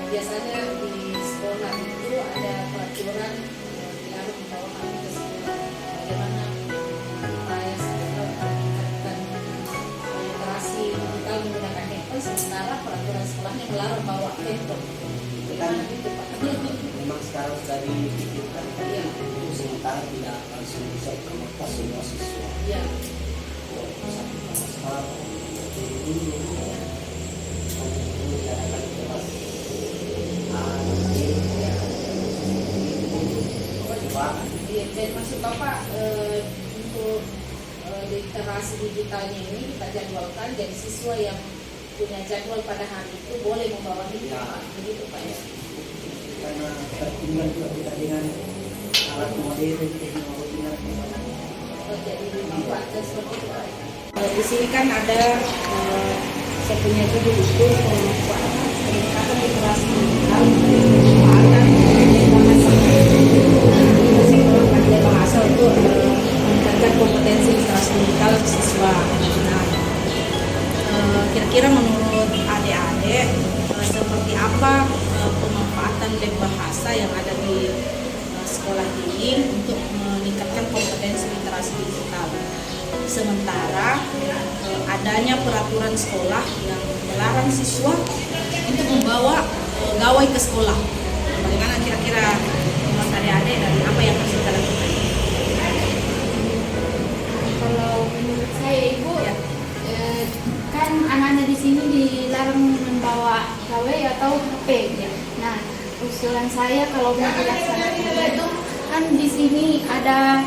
biasanya di sekolah itu ada peraturan dilarang membawa HP ke sekolah. Bagaimana supaya sekolah meningkatkan literasi digital menggunakan handphone, sementara peraturan sekolahnya melarang bawa handphone. Bagaimana itu Pak? Memang sekarang sudah dipikirkan Iya. untuk sementara tidak langsung bisa terlepas semua siswa. Iya. Satu sekolah ini diadakan kelas Iya, dan maksud Bapak untuk literasi digitalnya ini kita jadwalkan, jadi siswa yang punya jadwal pada hari itu boleh membawa handphone, Ya. begitu Pak ya? karena tertinggal juga kita dengan alat modern teknologi dan Jadi dimanfaatkan seperti itu Pak. Di sini kan ada saya punya judul itu peningkatan literasi digital, pemanfaatan bahasa. Sekolah pandai bahasa untuk meningkatkan kompetensi literasi digital siswa. Nah, kira-kira menurut adik-adik seperti apa pemanfaatan lab bahasa yang ada di sekolah ini untuk meningkatkan kompetensi literasi digital? Sementara adanya peraturan sekolah yang melarang siswa untuk membawa gawai ke sekolah. Bagaimana kira-kira menurut adik-adik dari apa yang harus kita lakukan? Kalau menurut saya Ibu, Ya. kan anak-anak di sini dilarang membawa gawai atau HP. Ya. Nah, usulan saya kalau mau dilaksanakan itu kan di sini ada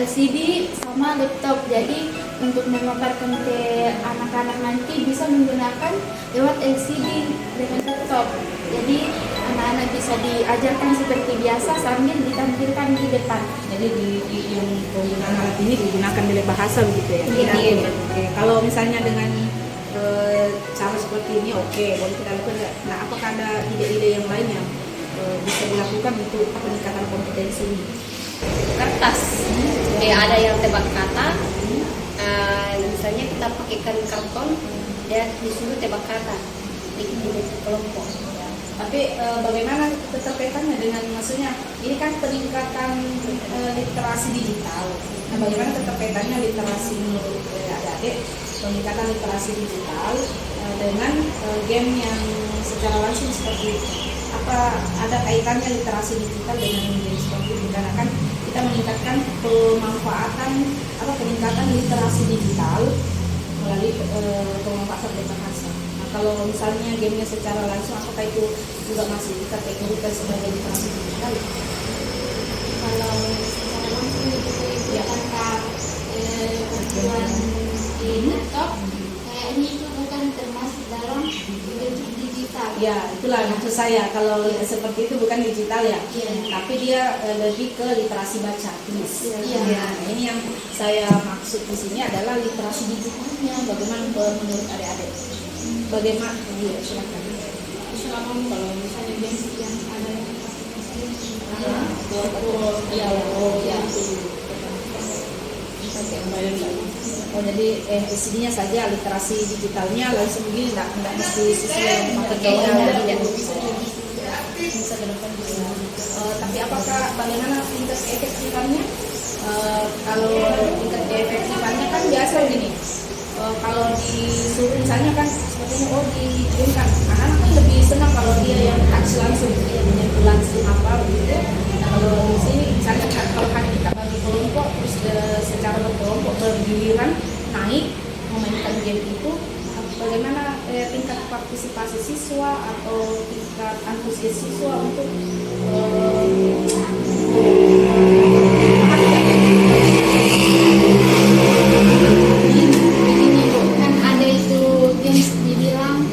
LCD sama laptop. Jadi untuk memaparkan ke anak-anak nanti bisa menggunakan lewat LCD dengan laptop. Jadi anak-anak bisa diajarkan seperti biasa sambil ditampilkan di depan. Jadi yang penggunaan alat ini digunakan di lab bahasa begitu ya? Iya. Oke. Kalau misalnya dengan cara seperti ini oke, boleh kita lakukan. Nah, apakah ada ide-ide yang lain yang bisa dilakukan untuk peningkatan kompetensi ini? Kertas, kayak ada yang tebak kata, misalnya kita pakaikan karton, dia disuruh tebak kata, bikin kelompok. Tapi bagaimana keterkaitannya dengan, maksudnya ini kan peningkatan literasi digital. Nah, bagaimana keterkaitannya literasi menurut adik-adik, peningkatan literasi digital dengan game yang secara langsung seperti itu? Apa ada kaitannya literasi digital dengan game seperti itu? Karena kan kita meningkatkan peningkatan literasi digital melalui pemanfaatan bahasa. Nah, kalau misalnya gamenya secara langsung, apakah itu juga masih kita kategorikan sebagai literasi digital? Kalau secara langsung itu Ya. tanpa kebutuhan di laptop, kayaknya itu bukan termasuk dalam bentuk digital. Ya, itulah maksud saya. Kalau seperti itu bukan digital ya, Iya. tapi dia lebih ke literasi baca tulis. Iya. Ya, ini yang saya maksud di sini adalah literasi digitalnya. Bagaimana menurut adik-adik? Bagaimana? Iya, silakan. Selama kalau misalnya game yang ada yang Ya, oh ya. Oh, jadi isinya saja literasi digitalnya langsung begini, tidak mesti siswa yang pakai gawai tidak bisa ke depan bisa. Tapi apakah bagaimana tingkat keefektifannya? Kalau tingkat keefektifannya kan biasa gini. Kalau disuruh misalnya kan sepertinya dikirimkan, anak-anak kan lebih senang kalau dia yang touch langsung, dia menyentuh langsung apa begitu. Nah, kalau di sini misalnya kalau hanya kita bagi kelompok terus secara berkelompok bergiliran naik memainkan game itu, bagaimana tingkat partisipasi siswa atau tingkat antusias siswa untuk kan ada itu games dibilang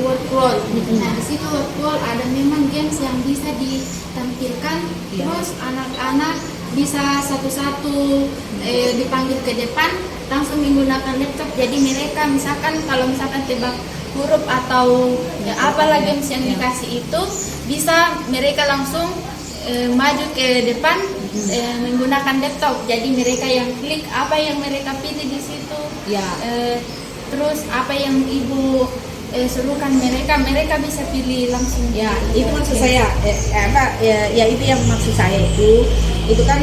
workload. Nah di situ workload ada memang games yang bisa ditampilkan, terus anak-anak bisa satu-satu dipanggil ke depan langsung menggunakan laptop. Jadi mereka misalkan kalau misalkan tebak huruf atau apalah games yang dikasih itu bisa mereka langsung maju ke depan menggunakan laptop. Jadi mereka yang klik apa yang mereka pilih di situ. ya Terus apa yang ibu serukan mereka bisa pilih langsung. Ya, itu maksud saya. Ya itu yang maksud saya itu kan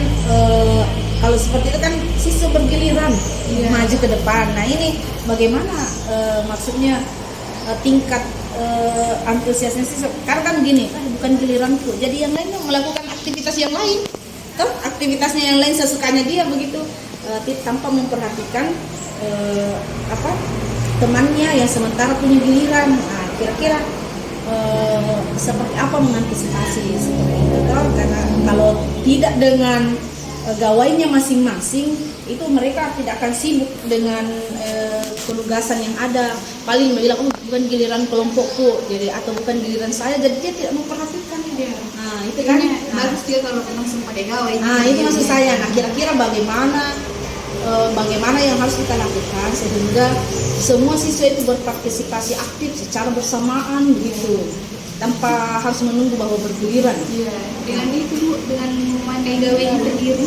kalau seperti itu kan siswa bergiliran maju ke depan. Nah ini bagaimana maksudnya tingkat antusiasnya siswa? Karena kan gini, bukan giliranku. Jadi yang lain melakukan aktivitas yang lain, toh aktivitasnya yang lain sesukanya dia begitu, tanpa memperhatikan temannya yang sementara punya giliran. Nah, kira-kira seperti apa mengantisipasi seperti itu toh? Karena kalau tidak dengan gawainya masing-masing itu mereka tidak akan sibuk dengan penugasan yang ada. Paling bilang bukan giliran kelompokku, jadi atau bukan giliran saya, jadi dia tidak memperhatikan dia. Nah itu kan bagus dia kalau langsung pada gawai. Nah itu maksud saya. Nah kira-kira bagaimana yang harus kita lakukan sehingga semua siswa itu berpartisipasi aktif secara bersamaan begitu, tanpa harus menunggu bahwa bergiliran. Iya, dengan itu Bu, dengan memakai gawainya sendiri.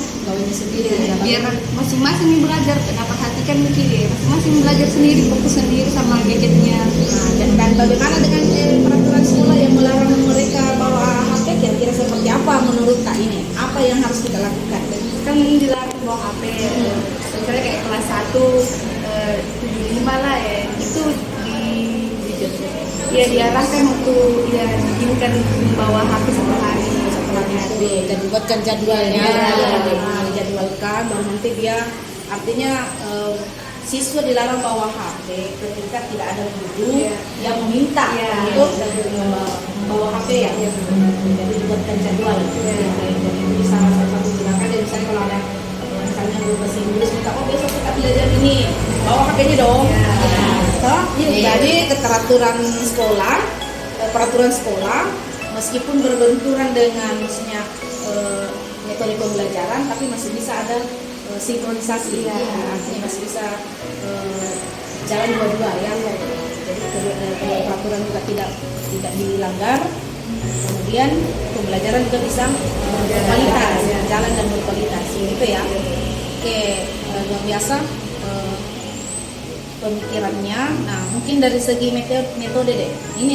Biar masing-masing yang belajar, kenapa perhatikan mungkin ya, masing-masing belajar sendiri, fokus sendiri sama gadgetnya. Nah, dan bagaimana dengan peraturan sekolah yang melarang mereka bawa HP, kira-kira seperti apa menurut Kak ini? Apa yang harus kita lakukan? Kan ini dilarang bawa HP, misalnya kayak kelas 1, 75 lah ya, itu diarahkan untuk diizinkan membawa HP satu hari. Dan dibuatkan jadwalnya, dijadwalkan baru nanti dia artinya siswa dilarang bawa HP ketika tidak ada guru yang meminta untuk membawa HP ya. Jadi dibuatkan jadwal. Jadi bisa salah satu gunakan. Dan misalnya kalau ada misalnya guru bahasa Inggris minta, besok kita belajar ini, bawa HP-nya dong. Jadi peraturan sekolah meskipun berbenturan dengan maksudnya metode pembelajaran, tapi masih bisa ada sinkronisasi. Artinya masih bisa jalan dua-dua ya. Jadi peraturan juga tidak dilanggar. Kemudian pembelajaran juga bisa berkualitas, jalan dan berkualitas gitu ya. Oke, luar biasa pemikirannya. Nah, mungkin dari segi metode deh. Ini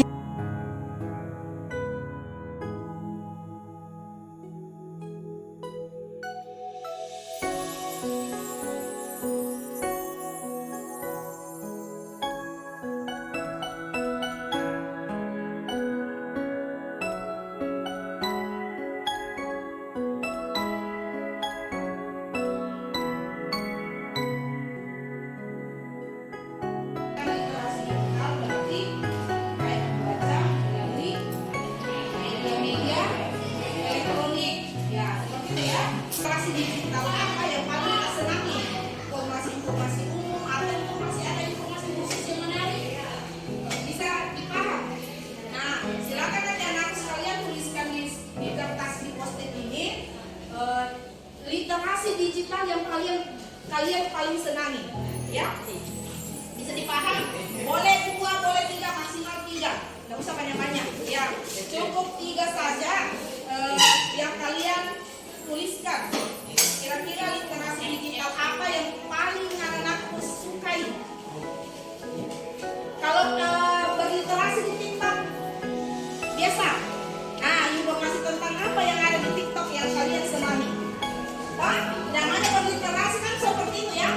literasi digital apa yang paling kita senangi? Informasi umum atau ada informasi khusus yang menarik? Bisa dipaham. Nah, silakan nanti anak sekalian tuliskan di kertas di post-it ini literasi digital yang kalian paling senangi, ya. Bisa dipaham? Boleh 2, boleh 3, maksimal 3. Nggak usah banyak-banyak, ya. Cukup 3 saja yang kalian tuliskan. Kira-kira literasi digital apa yang paling anak-anakku sukai? Kalau berliterasi di TikTok biasa. Nah, informasi tentang apa yang ada di TikTok yang kalian senangi? Namanya berliterasi kan seperti itu ya.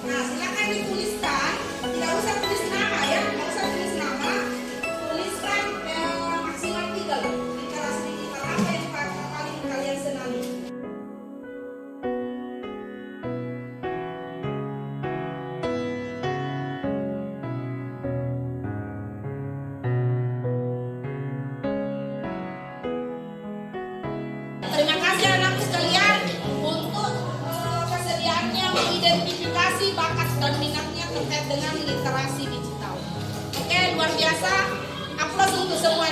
Nah, silakan dituliskan. Tidak usah tulis nama ya, tidak usah tulis nama. Tuliskan maksimal 3 loh. Literasi digital apa yang paling kalian senangi? Terima kasih anakku sekalian untuk kesediaannya mengidentifikasi bakat dan minatnya terkait dengan literasi digital. Oke, luar biasa. Aplaus untuk semuanya.